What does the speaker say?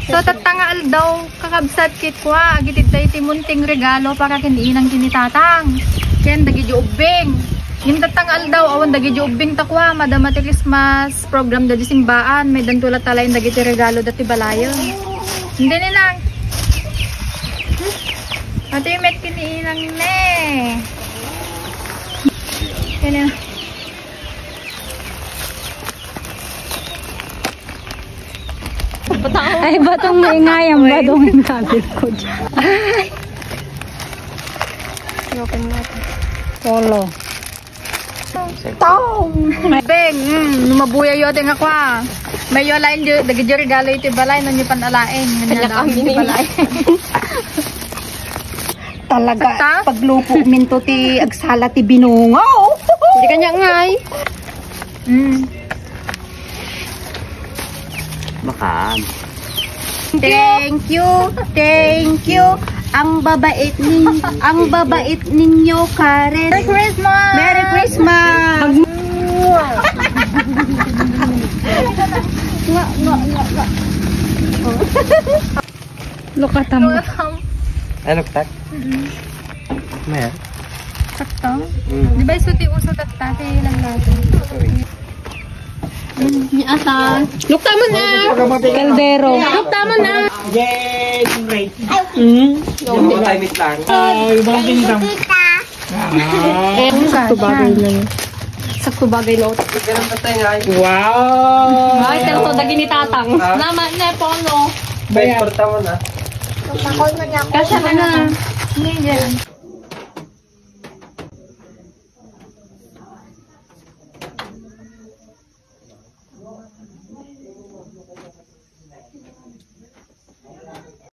So tatangal daw kakabsat kit kwa agitid tayo timunting regalo para kiniinang kinitatang. Ken dagi ubing. Yung tatangal daw awan dagi ubing takwa madama ti Christmas program da di simbaan may dantulat talayin dagi ti regalo dati balayo. Hindi nilang. Ate met kiniinang ne. Kaya ay, batong maingayang batong yung kabit ko dyan. Ay! Open natin. Solo. Tong! Beng! Numabuya yun nga kwa. May yung lain dagi regalo ito balay nung yung panalain. Kanya kami ito balay. Talaga, paglupo minto ti agsala ti binungaw. Hindi kanya ngay. Makan. Thank you. Ang babait ninyo, Karen. Merry Christmas! Merry Christmas! Lukatam. Ano tak? Maya. Sakto? Di ba isuti-uso tatate lang natin? Asan? Lukta mo na! Caldero. Lukta mo na! Yay! Great! Yung mga timing lang. Yung mga bintang. Sakto bagay na yun. Sakto bagay na utak. Wow! Ay, pero dagi ni tatang. Naman na po, no? Pwede porta mo na. Kasya ka na. Hindi dyan.